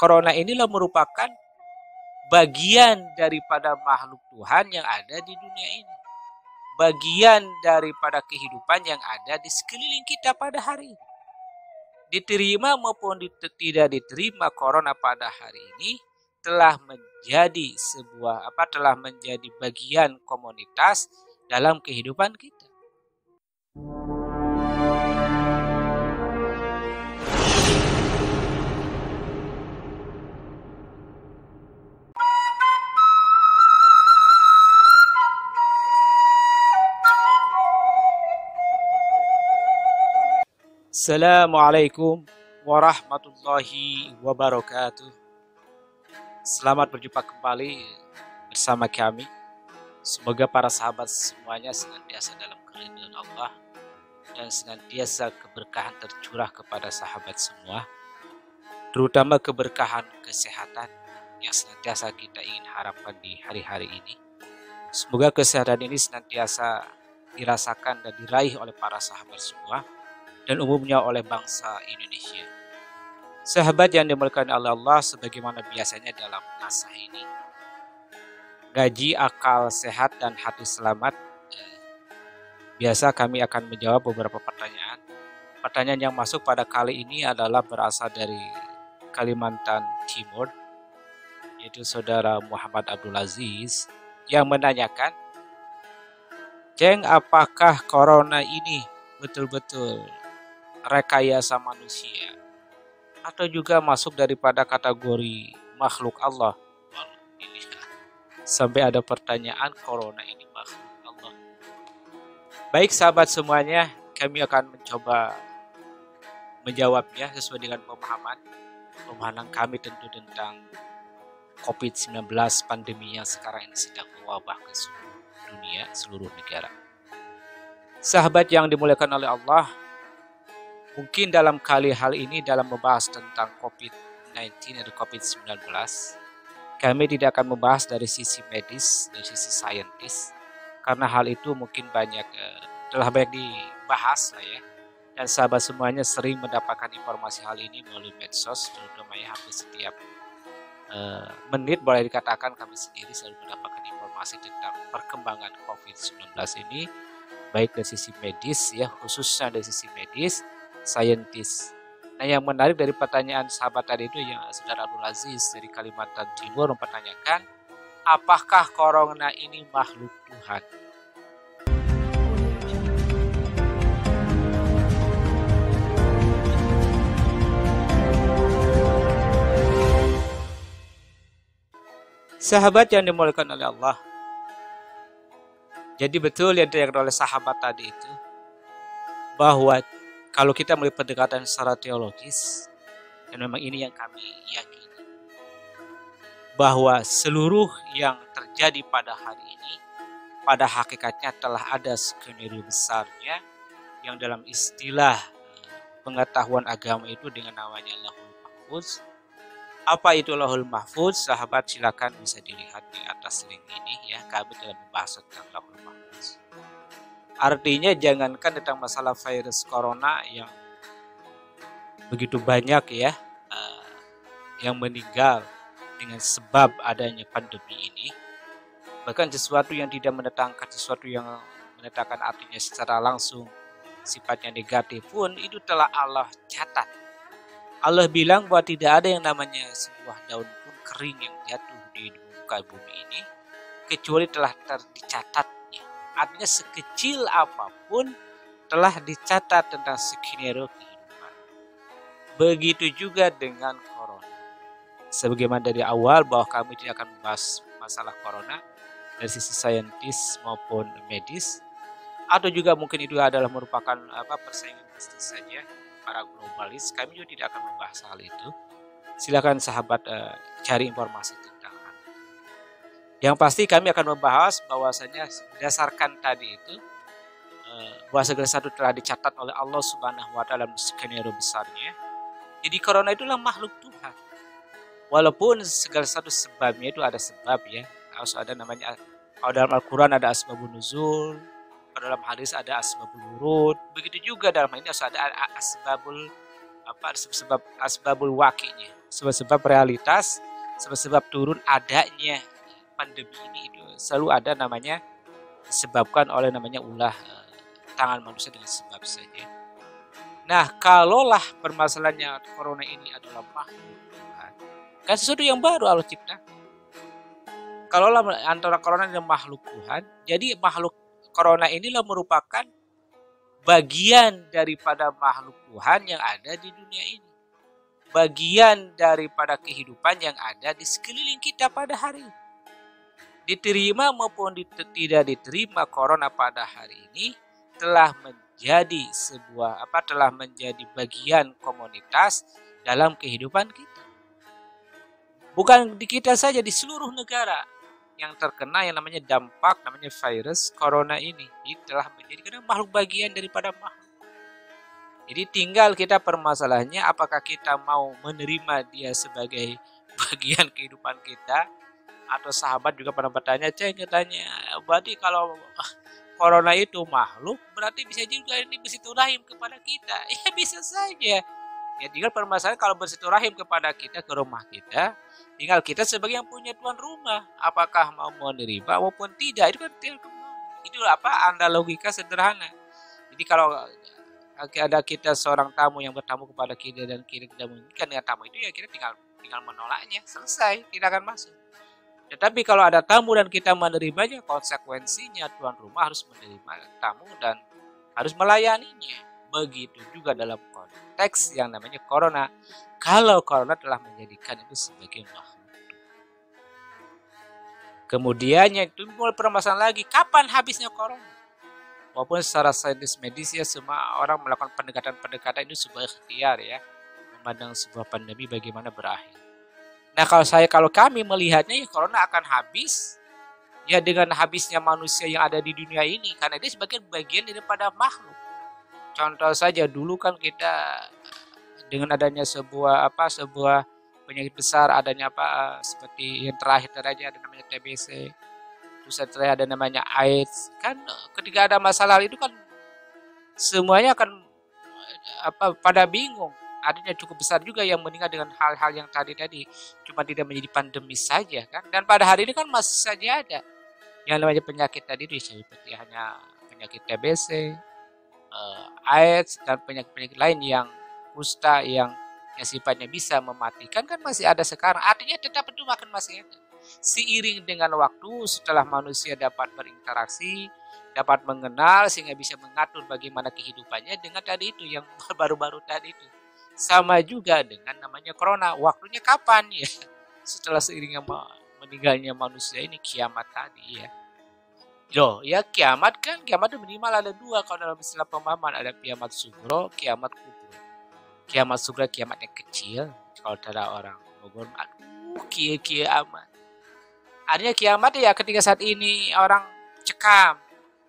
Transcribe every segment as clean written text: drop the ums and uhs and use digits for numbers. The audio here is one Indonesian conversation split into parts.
corona inilah merupakan bagian daripada makhluk Tuhan yang ada di dunia ini. Bagian daripada kehidupan yang ada di sekeliling kita pada hari ini. Diterima maupun tidak diterima, corona pada hari ini telah menjadi telah menjadi bagian komunitas dalam kehidupan kita. Assalamualaikum warahmatullahi wabarakatuh. Selamat berjumpa kembali bersama kami. Semoga para sahabat semuanya senantiasa dalam keridhaan Allah dan senantiasa keberkahan tercurah kepada sahabat semua, terutama keberkahan kesehatan yang senantiasa kita ingin harapkan di hari-hari ini. Semoga kesehatan ini senantiasa dirasakan dan diraih oleh para sahabat semua dan umumnya oleh bangsa Indonesia. Sahabat yang dimuliakan oleh Allah, sebagaimana biasanya dalam nasah ini, gaji, akal sehat, dan hati selamat. Biasa kami akan menjawab beberapa pertanyaan. Pertanyaan yang masuk pada kali ini adalah berasal dari Kalimantan Timur, yaitu saudara Muhammad Abdul Aziz, yang menanyakan, Ceng, apakah corona ini betul-betul rekayasa manusia atau juga masuk daripada kategori makhluk Allah? Sampai ada pertanyaan, corona ini makhluk Allah. Baik sahabat semuanya, kami akan mencoba menjawabnya sesuai dengan pemahaman kami tentu tentang COVID-19, pandemi yang sekarang ini sedang mewabah ke seluruh dunia, seluruh negara. Sahabat yang dimuliakan oleh Allah, mungkin dalam hal ini dalam membahas tentang COVID-19 atau COVID-19, kami tidak akan membahas dari sisi medis, dari sisi saintis, karena hal itu mungkin telah banyak dibahas lah ya. Dan sahabat semuanya sering mendapatkan informasi hal ini melalui medsos, terutama ya hampir setiap menit boleh dikatakan kami sendiri selalu mendapatkan informasi tentang perkembangan COVID-19 ini, baik dari sisi medis ya, khususnya dari sisi medis, saintis. Nah, yang menarik dari pertanyaan sahabat tadi itu yang saudara Abdul Aziz dari Kalimantan Timur mempertanyakan, apakah corona ini makhluk Tuhan? Sahabat yang dimuliakan oleh Allah, jadi betul yang dikatakan oleh sahabat tadi itu, bahwa kalau kita melihat pendekatan secara teologis, dan memang ini yang kami yakini, bahwa seluruh yang terjadi pada hari ini, pada hakikatnya telah ada skenario besarnya, yang dalam istilah pengetahuan agama itu dengan namanya Lauhul Mahfuz. Apa itu Lauhul Mahfuz? Sahabat silakan bisa dilihat di atas link ini ya, kami telah membahas tentang Lauhul Mahfuz. Artinya jangankan tentang masalah virus corona yang begitu banyak ya, yang meninggal dengan sebab adanya pandemi ini, bahkan sesuatu yang tidak mendatangkan sesuatu yang mendatangkan artinya secara langsung sifatnya negatif pun itu telah Allah catat. Allah bilang bahwa tidak ada yang namanya sebuah daun pun kering yang jatuh di muka bumi ini kecuali telah dicatatnya. Artinya sekecil apapun telah dicatat tentang skenario kehidupan. Begitu juga dengan corona. Sebagaimana dari awal bahwa kami tidak akan membahas masalah corona dari sisi saintis maupun medis, atau juga mungkin itu adalah merupakan persaingan bisnis saja para globalis, kami juga tidak akan membahas hal itu. Silakan sahabat cari informasi tentang hal itu. Yang pasti kami akan membahas bahwasanya berdasarkan tadi itu, bahwa segala sesuatu telah dicatat oleh Allah Subhanahu wa Ta'ala dalam skenario besarnya. Jadi corona itulah makhluk Tuhan. Walaupun segala sesuatu sebabnya itu ada sebab ya, harus ada namanya. Kalau dalam Al-Quran ada asbabun nuzul, dalam hadis ada asbabul wurud, begitu juga dalam hal ini harus ada asbabul sebab asbabul waqi'nya, sebab realitas, sebab turun adanya pandemi ini itu selalu ada namanya disebabkan oleh namanya ulah tangan manusia dengan sebab saja. Nah, kalaulah permasalahannya corona ini adalah makhluk Tuhan, kan sesuatu yang baru Allah cipta. Kalaulah antara corona dan makhluk Tuhan, jadi makhluk corona inilah merupakan bagian daripada makhluk Tuhan yang ada di dunia ini. Bagian daripada kehidupan yang ada di sekeliling kita pada hari ini. Diterima maupun tidak diterima corona pada hari ini telah menjadi telah menjadi bagian komunitas dalam kehidupan kita. Bukan di kita saja, di seluruh negara yang terkena yang namanya dampak namanya virus corona ini telah menjadi makhluk bagian daripada makhluk. Jadi tinggal kita permasalahannya apakah kita mau menerima dia sebagai bagian kehidupan kita, atau sahabat juga pernah bertanya, katanya, berarti kalau corona itu makhluk berarti bisa juga ini bersilaturahim kepada kita. Ya bisa saja. Ya tinggal permasalahan kalau bersilaturahim kepada kita ke rumah kita, tinggal kita sebagai yang punya tuan rumah, apakah mau menerima maupun tidak, itu kan tinggal kemana. Itu logika sederhana. Jadi kalau ada kita seorang tamu yang bertamu kepada kita dan kita tidak menginginkan dengan tamu itu, ya kita tinggal menolaknya, selesai, tidak akan masuk. Tetapi kalau ada tamu dan kita menerimanya, konsekuensinya tuan rumah harus menerima tamu dan harus melayaninya. Begitu juga dalam konteks yang namanya corona. Kalau corona telah menjadikan itu sebagai makhluk. Kemudian yang timbul permasalahan lagi, kapan habisnya corona? Walaupun secara sains medis ya semua orang melakukan pendekatan itu sebuah ikhtiar ya, memandang sebuah pandemi bagaimana berakhir. Nah kalau kami melihatnya ya corona akan habis ya dengan habisnya manusia yang ada di dunia ini, karena dia sebagai bagian daripada makhluk. Contoh saja dulu kan kita dengan adanya sebuah penyakit besar, adanya seperti yang terakhir ada namanya TBC, terus terakhir ada namanya AIDS. Kan ketika ada masalah itu kan semuanya akan pada bingung. Adanya cukup besar juga yang meninggal dengan hal-hal yang tadi cuma tidak menjadi pandemi saja kan. Dan pada hari ini kan masih saja ada yang namanya penyakit tadi itu seperti hanya penyakit TBC, AIDS dan penyakit lain yang kusta yang sifatnya bisa mematikan kan masih ada sekarang. Artinya tetap itu akan masih ada. Seiring dengan waktu setelah manusia dapat berinteraksi, dapat mengenal sehingga bisa mengatur bagaimana kehidupannya dengan tadi itu yang baru-baru tadi itu. Sama juga dengan namanya corona. Waktunya kapan ya? Setelah seiringnya meninggalnya manusia ini, kiamat tadi ya. Loh ya kiamat itu minimal ada dua. Kalau dalam istilah pemahaman ada kiamat sugro, kiamat kubro. Kiamat sugro kiamat yang kecil. Kalau ada orang Bogor, aduh kia amat. Artinya kiamat ya ketika saat ini orang cekam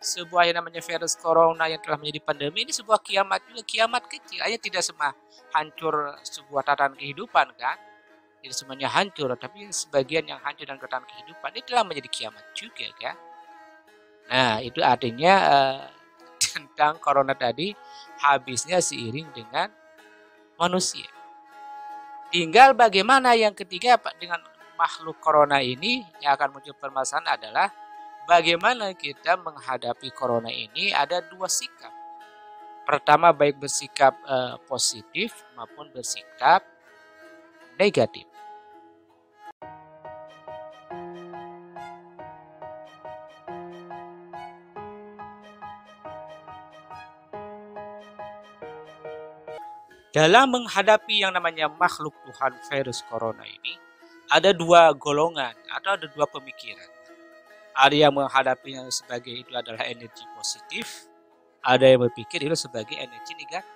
sebuah yang namanya virus corona yang telah menjadi pandemi, ini sebuah kiamat juga, kiamat kecil. Hanya tidak semua hancur sebuah tatanan kehidupan kan. Tidak semuanya hancur, tapi sebagian yang hancur dan tatanan kehidupan ini telah menjadi kiamat juga kan. Nah itu artinya tentang corona tadi habisnya seiring dengan manusia. Tinggal bagaimana yang ketiga dengan makhluk corona ini yang akan muncul permasalahan adalah bagaimana kita menghadapi corona ini. Ada dua sikap. Pertama baik bersikap positif maupun bersikap negatif. Dalam menghadapi yang namanya makhluk Tuhan virus corona ini, ada dua golongan atau ada dua pemikiran. Ada yang menghadapinya sebagai itu adalah energi positif, ada yang berpikir itu sebagai energi negatif.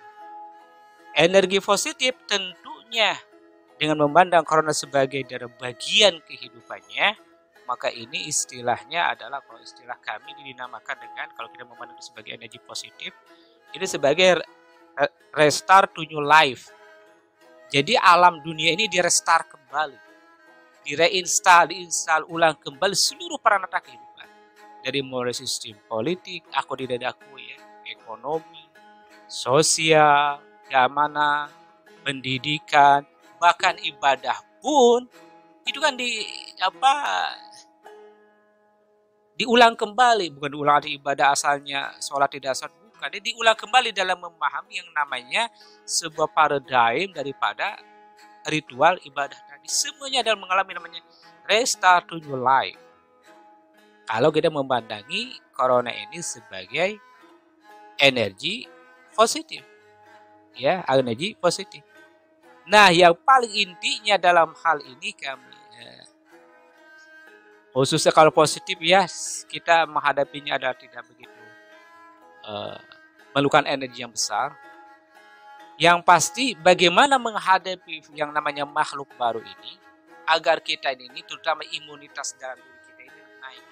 Energi positif tentunya dengan memandang corona sebagai dari bagian kehidupannya, maka ini istilahnya adalah, kalau istilah kami dinamakan dengan, kalau kita memandang itu sebagai energi positif, ini sebagai restart to new life. Jadi alam dunia ini direstart kembali, diinstal ulang kembali seluruh peranata kehidupan. Dari mulai sistem politik, aku tidak aku ya, ekonomi, sosial, keamanan, pendidikan, bahkan ibadah pun itu kan diulang kembali, bukan diulang di ibadah asalnya sholat tidak sah, bukan. Dia diulang kembali dalam memahami yang namanya sebuah paradigm daripada ritual ibadah tadi. Semuanya adalah mengalami namanya restart to new life. Kalau kita memandangi corona ini sebagai energi positif, ya, energi positif. Nah, yang paling intinya dalam hal ini kami, khususnya kalau positif ya, kita menghadapinya adalah tidak begitu memerlukan energi yang besar. Yang pasti bagaimana menghadapi yang namanya makhluk baru ini agar kita ini, terutama imunitas dalam diri kita ini naik.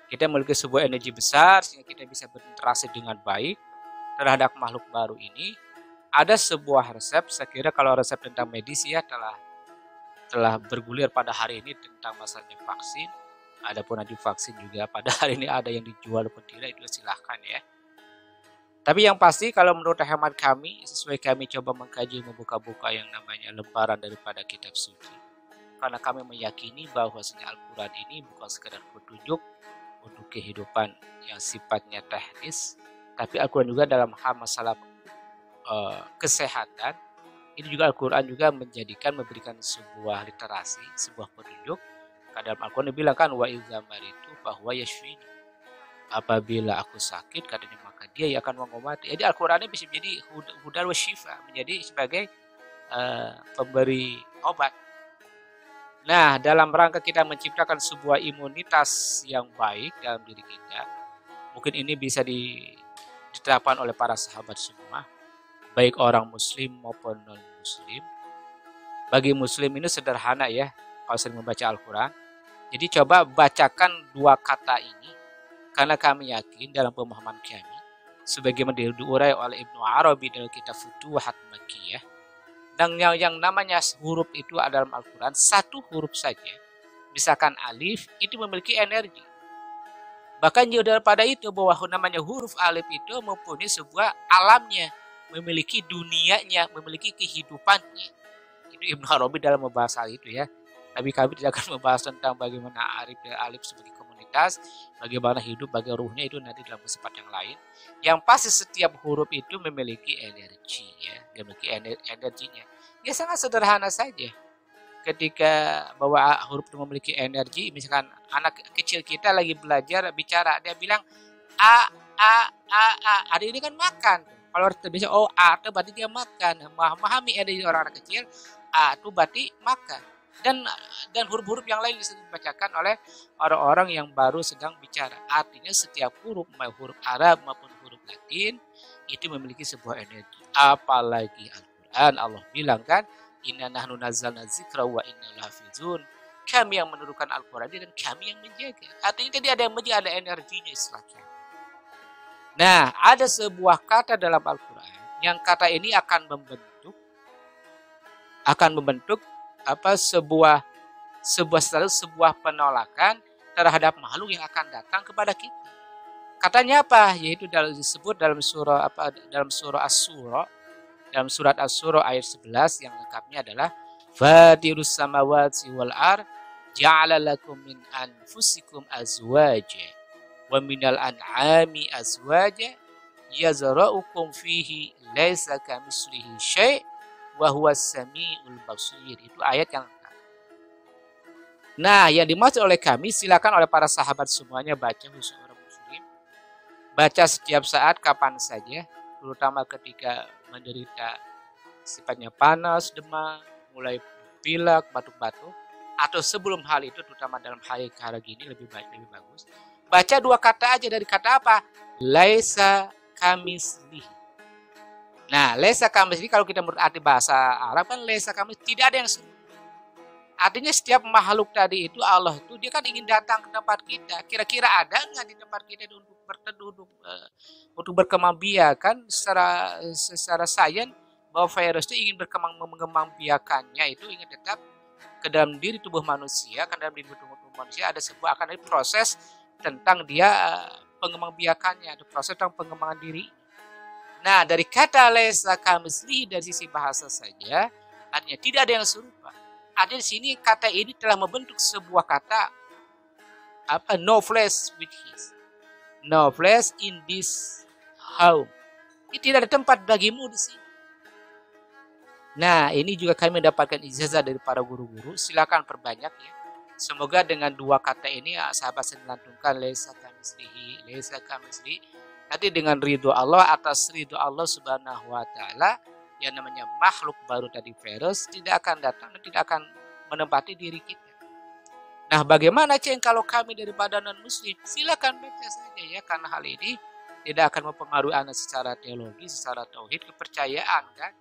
Kita memiliki sebuah energi besar sehingga kita bisa berinteraksi dengan baik terhadap makhluk baru ini. Ada sebuah resep, saya kira kalau resep tentang medis ya telah bergulir pada hari ini tentang masalahnya vaksin. Adapun nanti vaksin juga pada hari ini ada yang dijual pun tidak, itu silahkan ya. Tapi yang pasti kalau menurut hemat kami, sesuai kami coba mengkaji, membuka-buka yang namanya lembaran daripada kitab suci. Karena kami meyakini bahwa Al-Quran ini bukan sekedar petunjuk untuk kehidupan yang sifatnya teknis, tapi Al-Quran juga dalam hal masalah kesehatan. Ini juga Al-Quran juga memberikan sebuah literasi, sebuah petunjuk. Dalam Al-Quran dibilang kan wa idza maritu bahwa yashfini. Apabila aku sakit katanya maka dia yang akan mengobati. Jadi Al-Quran ini bisa menjadi hudal wa syifa, menjadi sebagai pemberi obat. Nah, dalam rangka kita menciptakan sebuah imunitas yang baik dalam diri kita, mungkin ini bisa diterapkan oleh para sahabat semua, baik orang muslim maupun non-muslim. Bagi muslim ini sederhana ya, kalau sering membaca Al-Quran. Jadi coba bacakan dua kata ini, karena kami yakin dalam pemahaman kami, sebagaimana diurai oleh Ibnu Arabi dalam kitab Futuhat Makkiyah, dan yang namanya huruf itu dalam Al-Quran, satu huruf saja, misalkan alif, itu memiliki energi. Bahkan jauh daripada itu, bahwa namanya huruf alif itu mempunyai sebuah alamnya, memiliki dunianya, memiliki kehidupannya. Itu Ibnu Arabi dalam membahas hal itu ya. Tapi kami tidak akan membahas tentang bagaimana alif sebagai komunitas, bagaimana hidup, bagaimana ruhnya, itu nanti dalam kesempatan yang lain. Yang pasti setiap huruf itu memiliki energi ya, memiliki energinya. Ya sangat sederhana saja. Ketika bahwa huruf itu memiliki energi, misalkan anak kecil kita lagi belajar bicara, dia bilang a. Ada ini kan makan. Kalau bisa a itu berarti dia makan. Memahami energi orang kecil, a itu berarti makan. Dan huruf-huruf yang lain bisa dibacakan oleh orang-orang yang baru sedang bicara. Artinya setiap huruf, huruf Arab maupun huruf Latin, itu memiliki sebuah energi. Apalagi Al-Quran, Allah bilang kan, inna nahnu nazzalna dzikra wa inna lahafizun. Kami yang menurunkan Al-Quran dan kami yang menjaga. Artinya tadi ada yang menjaga, ada energinya istilahnya. Nah, ada sebuah kata dalam Al-Quran yang kata ini akan membentuk sebuah penolakan terhadap makhluk yang akan datang kepada kita. Katanya apa? Yaitu disebut dalam surat As-Surah ayat 11 yang lengkapnya adalah Fatirus samawati wal ard ja'ala lakum min anfusikum azwaja wa minal an'ami azwaja yazra'ukum fihi laisa kamitslihi syai' wa huwas samiul basir. Itu ayat yang lengkap. Nah, yang dimaksud oleh kami, silakan oleh para sahabat semuanya baca, khusus orang muslim. Baca setiap saat, kapan saja, terutama ketika menderita sifatnya panas, demam, mulai pilek, batuk-batuk, atau sebelum hal itu, terutama dalam hari gini lebih bagus. Baca dua kata aja, dari kata apa? Laisa kamislihi. Nah, laisa kamislihi kalau kita menurut arti bahasa Arab kan laisa kamislihi, tidak ada yang serupa. Artinya setiap makhluk tadi itu Allah itu dia kan ingin datang ke tempat kita. Kira-kira ada nggak di tempat kita untuk berteduh, untuk berkembang biakan secara sains bahwa virus itu ingin mengembang biakannya itu ingin tetap ke dalam diri tubuh manusia, kan dalam diri tubuh manusia ada sebuah akan ada proses tentang dia pengembang biakannya, ada proses tentang pengembangan diri. Nah, dari kata laisa kamitslihi dari sisi bahasa saja, artinya tidak ada yang serupa. Artinya di sini kata ini telah membentuk sebuah kata no flesh with his. No flesh in this home. Ini tidak ada tempat bagimu di sini. Nah, ini juga kami mendapatkan ijazah dari para guru-guru. Silakan perbanyak ya. Semoga dengan dua kata ini sahabat saya melantunkan laisa kamitslihi, laisa kamitslihi. Nanti dengan ridho Allah, atas ridho Allah Subhanahu wa taala, yang namanya makhluk baru tadi virus tidak akan datang dan tidak akan menempati diri kita. Nah, bagaimana Ceng kalau kami daripada non-muslim? Silakan baca saja ya, karena hal ini tidak akan mempengaruhi Anda secara teologi, secara tauhid, kepercayaan kan.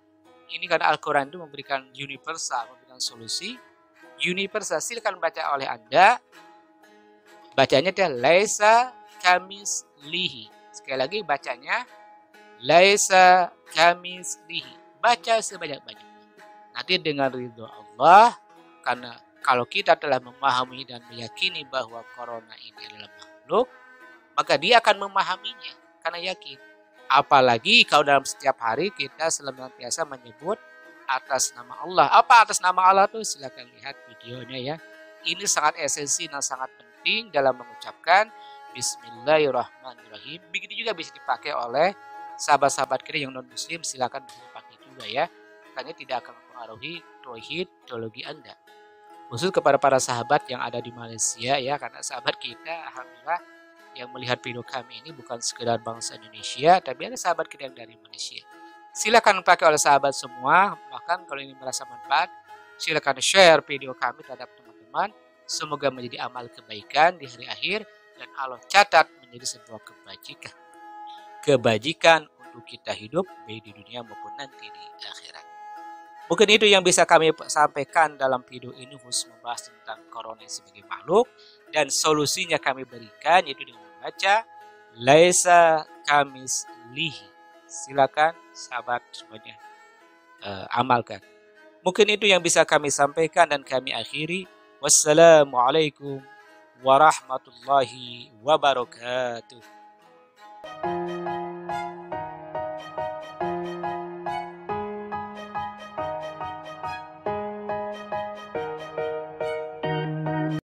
Ini kan Al-Quran itu memberikan universal, memberikan solusi universal. Silakan baca oleh Anda. Bacanya dia laisa kamitslihi. Sekali lagi bacanya laisa kamitslihi. Baca sebanyak-banyaknya. Nanti dengan ridho Allah, karena kalau kita telah memahami dan meyakini bahwa corona ini adalah makhluk, maka dia akan memahaminya karena yakin. Apalagi kalau dalam setiap hari kita senantiasa menyebut atas nama Allah. Apa atas nama Allah itu? Silakan lihat videonya ya. Ini sangat esensi dan sangat penting dalam mengucapkan Bismillahirrahmanirrahim. Begitu juga bisa dipakai oleh sahabat-sahabat kita yang non-muslim. Silakan dipakai juga ya. Karena tidak akan mempengaruhi tauhid teologi Anda. Khusus kepada para sahabat yang ada di Malaysia ya. Karena sahabat kita alhamdulillah yang melihat video kami ini bukan sekedar bangsa Indonesia, tapi ada sahabat kita yang dari Malaysia. Silakan pakai oleh sahabat semua. Bahkan kalau ini merasa manfaat, silakan share video kami terhadap teman-teman. Semoga menjadi amal kebaikan di hari akhir dan Allah catat menjadi sebuah kebajikan. Kebajikan untuk kita hidup baik di dunia maupun nanti di akhirat. Mungkin itu yang bisa kami sampaikan dalam video ini, khusus membahas tentang corona sebagai makhluk, dan solusinya kami berikan yaitu dengan membaca laisa kamitslihi. Silakan sahabat semuanya amalkan. Mungkin itu yang bisa kami sampaikan dan kami akhiri. Wassalamualaikum warahmatullahi wabarakatuh.